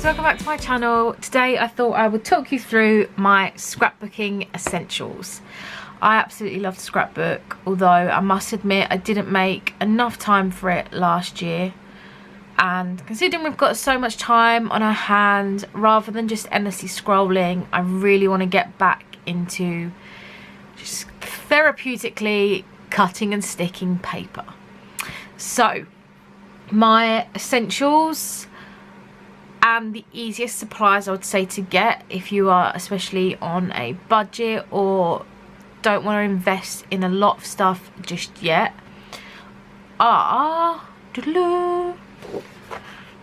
welcome back to my channel. Today I thought I would talk you through my scrapbooking essentials. I absolutely love the scrapbook, although I must admit I didn't make enough time for it last year. And considering we've got so much time on our hands, rather than just endlessly scrolling, I really want to get back into just therapeutically cutting and sticking paper. So my essentials and the easiest supplies I would say to get if you are especially on a budget or don't want to invest in a lot of stuff just yet are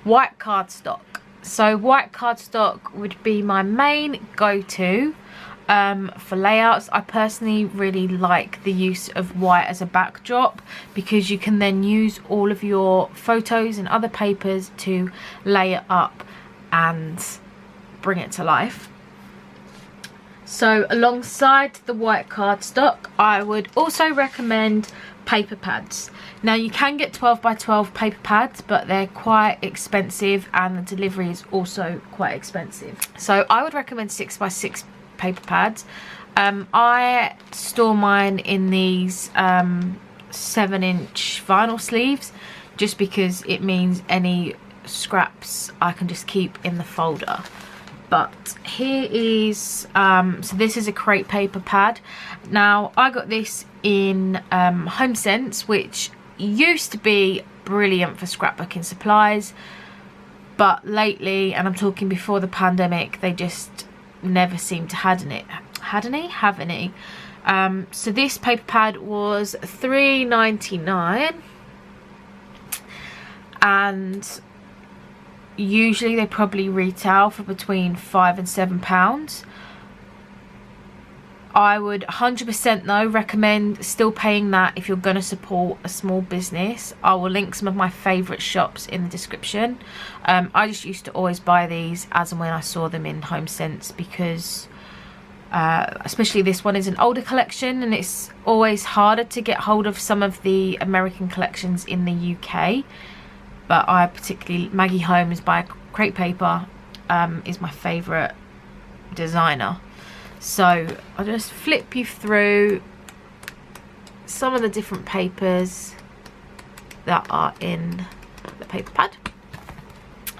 white cardstock. So white cardstock would be my main go-to for layouts. I personally really like the use of white as a backdrop because you can then use all of your photos and other papers to lay it up and bring it to life. So alongside the white cardstock, I would also recommend paper pads. Now you can get 12 by 12 paper pads, but they're quite expensive and the delivery is also quite expensive. So I would recommend 6 by 6 paper pads. I store mine in these 7-inch vinyl sleeves just because it means any scraps I can just keep in the folder. But here is so this is a crepe paper pad. Now I got this in HomeSense, which used to be brilliant for scrapbooking supplies, but lately, and I'm talking before the pandemic, they just never seemed to have any. So this paper pad was $3.99, and usually they probably retail for between £5 and £7. I would 100% though recommend still paying that if you're going to support a small business. I will link some of my favourite shops in the description. I just used to always buy these as and when I saw them in HomeSense because especially this one is an older collection and it's always harder to get hold of some of the American collections in the UK. But I particularly, Maggie Holmes by Crepe Paper is my favourite designer. So I'll just flip you through some of the different papers that are in the paper pad.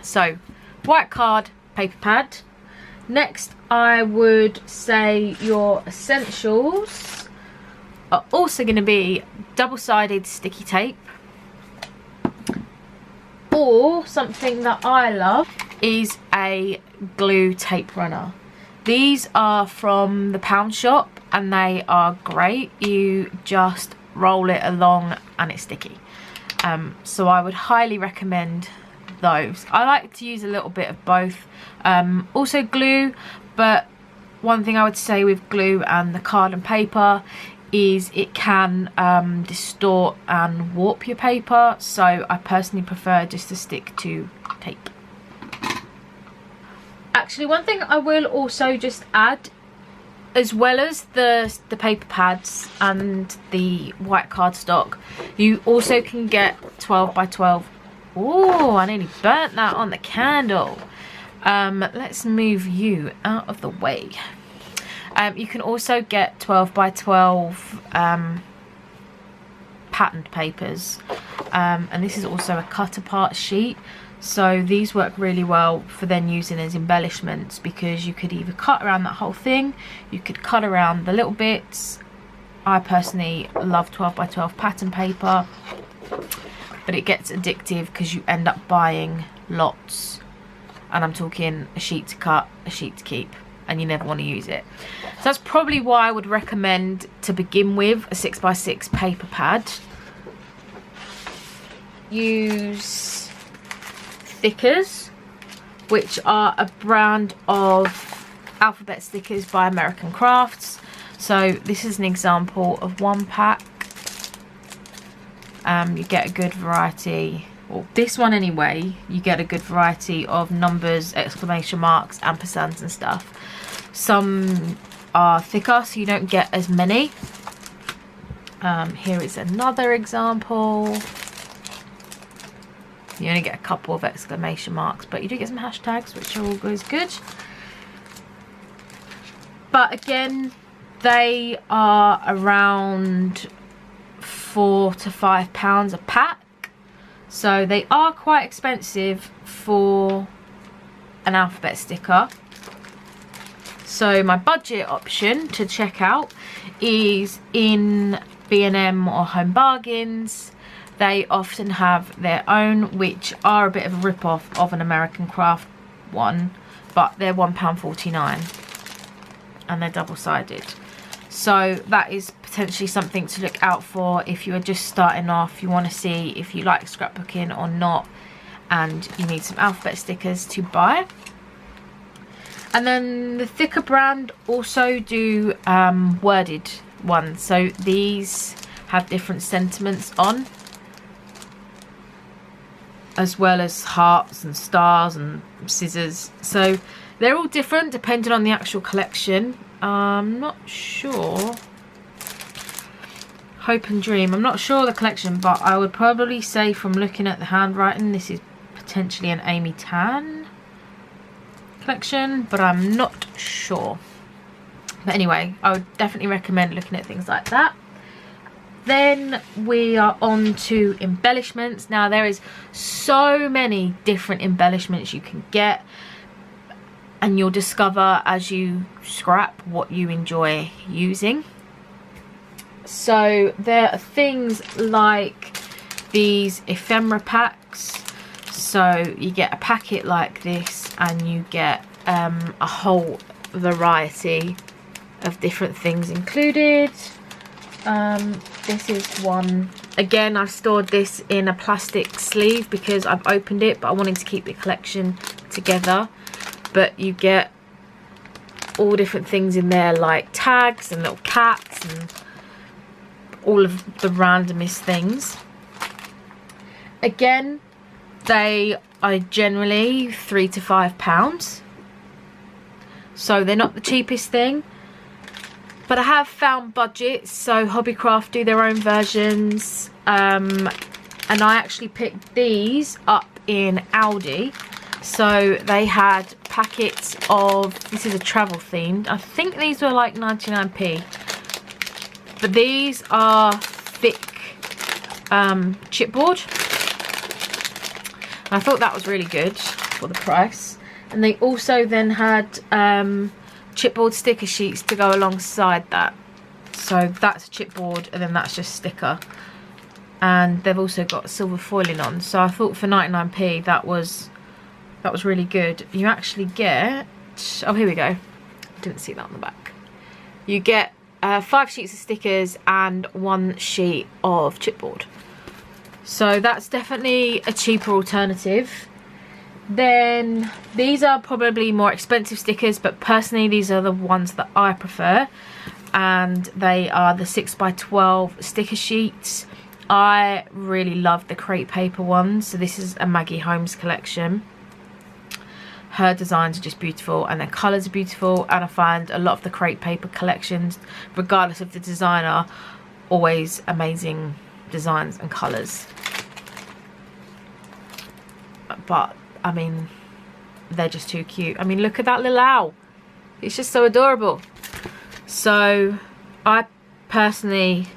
So white card paper pad. Next I would say your essentials are also going to be double-sided sticky tape, or something that I love is a glue tape runner. These are from the pound shop and they are great. You just roll it along and it's sticky. So I would highly recommend those. I like to use a little bit of both. Also glue, but one thing I would say with glue and the card and paper is it can distort and warp your paper, so I personally prefer just to stick to tape. Actually, one thing I will also just add, as well as the paper pads and the white cardstock, you also can get 12 by 12. Oh, I nearly burnt that on the candle. Let's move you out of the way. You can also get 12 by 12 patterned papers, and this is also a cut apart sheet. So these work really well for then using as embellishments because you could either cut around that whole thing, you could cut around the little bits. I personally love 12 by 12 pattern paper, but it gets addictive because you end up buying lots, and I'm talking a sheet to cut, a sheet to keep, and you never want to use it. So that's probably why I would recommend to begin with a 6 by 6 paper pad. Use stickers, which are a brand of alphabet stickers by American Crafts. So this is an example of one pack. You get a good variety, or this one anyway, you get a good variety of numbers, exclamation marks, ampersands and stuff. Some are thicker so you don't get as many. Here is another example. You only get a couple of exclamation marks, but you do get some hashtags, which are always good. But again, they are around £4 to £5 a pack, so they are quite expensive for an alphabet sticker. So my budget option to check out is in B&M or Home Bargains. They often have their own, which are a bit of a rip-off of an American Craft one, but they're £1.49 and they're double-sided. So that is potentially something to look out for if you are just starting off, you want to see if you like scrapbooking or not, and you need some alphabet stickers to buy. And then the thicker brand also do worded ones. So these have different sentiments on, as well as hearts and stars and scissors. So they're all different depending on the actual collection. I'm not sure. Hope and Dream. I'm not sure the collection, but I would probably say from looking at the handwriting, this is potentially an Amy Tan collection, but I'm not sure. But anyway, I would definitely recommend looking at things like that. Then we are on to embellishments. Now there is so many different embellishments you can get, and you'll discover as you scrap what you enjoy using. So there are things like these ephemera packs. So you get a packet like this and you get a whole variety of different things included. This is one. Again, I've stored this in a plastic sleeve because I've opened it, but I wanted to keep the collection together. But you get all different things in there, like tags and little cats and all of the randomest things. Again, they are generally £3 to £5, so they're not the cheapest thing, but I have found budgets. So Hobbycraft do their own versions, and I actually picked these up in Aldi. So they had packets of, this is a travel themed, I think these were like 99p, but these are thick chipboard. I thought that was really good for the price. And they also then had chipboard sticker sheets to go alongside that. So that's a chipboard and then that's just sticker. And they've also got silver foiling on. So I thought for 99p that was really good. You actually get, oh here we go, didn't see that on the back. You get 5 sheets of stickers and 1 sheet of chipboard. So that's definitely a cheaper alternative. Then these are probably more expensive stickers, but personally these are the ones that I prefer, and they are the 6x12 sticker sheets. I really love the crepe paper ones. So this is a Maggie Holmes collection. Her designs are just beautiful and their colours are beautiful, and I find a lot of the crepe paper collections, regardless of the designer, always amazing designs and colours. But I mean, they're just too cute. I mean, look at that little owl, it's just so adorable. So I personally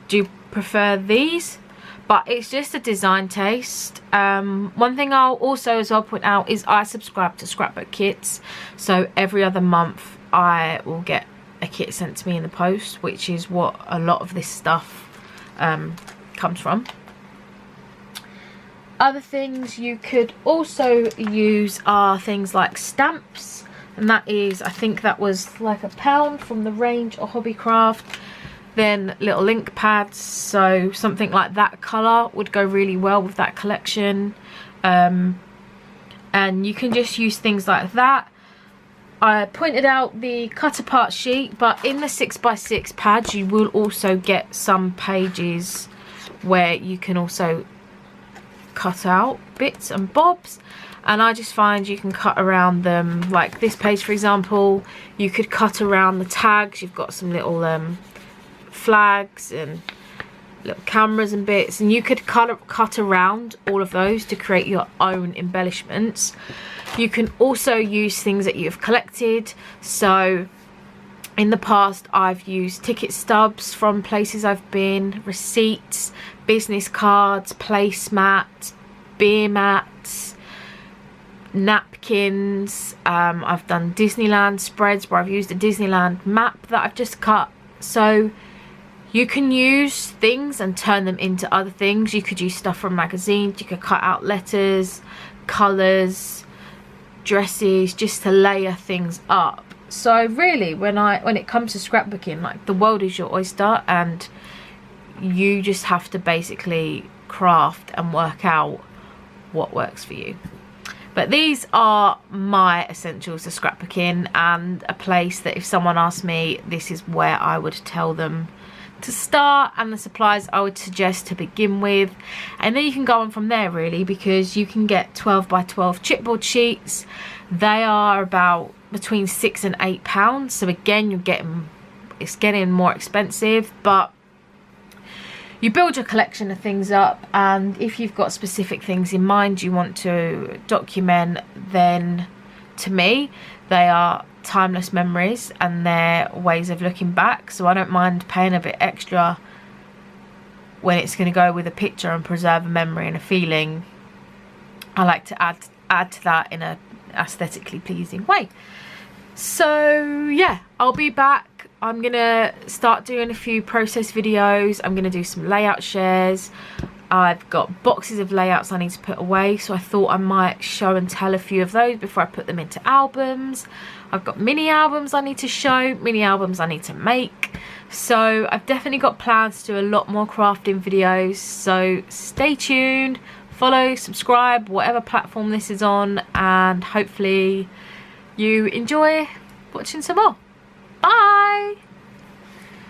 do prefer these, but it's just a design taste. One thing I'll also as well point out is I subscribe to Scrapbook Kits, so every other month I will get a kit sent to me in the post, which is what a lot of this stuff comes from. Other things you could also use are things like stamps, and that is, I think that was like £1 from the range of Hobbycraft. Then little ink pads, so something like that colour would go really well with that collection. And you can just use things like that. I pointed out the cut apart sheet, but in the 6x6 pads you will also get some pages where you can also cut out bits and bobs, and I just find you can cut around them. Like this page for example, you could cut around the tags. You've got some little flags and little cameras and bits, and you could cut around all of those to create your own embellishments. You can also use things that you've collected. So in the past I've used ticket stubs from places I've been, receipts, business cards, placemats, beer mats, napkins. I've done Disneyland spreads where I've used a Disneyland map that I've just cut. So you can use things and turn them into other things. You could use stuff from magazines, you could cut out letters, colours, dresses, just to layer things up. So really, when it comes to scrapbooking, like, the world is your oyster, and you just have to basically craft and work out what works for you. But these are my essentials to scrapbooking, and a place that if someone asked me, this is where I would tell them to start, and the supplies I would suggest to begin with. And then you can go on from there, really, because you can get 12 by 12 chipboard sheets. They are about between £6 and £8. So again, it's getting more expensive, but you build your collection of things up, and if you've got specific things in mind you want to document, then to me they are timeless memories and they're ways of looking back. So I don't mind paying a bit extra when it's going to go with a picture and preserve a memory and a feeling. I like to add to that in a aesthetically pleasing way. So yeah, I'll be back. I'm gonna start doing a few process videos. I'm gonna do some layout shares. I've got boxes of layouts I need to put away, so I thought I might show and tell a few of those before I put them into albums. I've got mini albums I need to show, mini albums I need to make. So I've definitely got plans to do a lot more crafting videos, so stay tuned, follow, subscribe, whatever platform this is on, and hopefully you enjoy watching some more. Bye!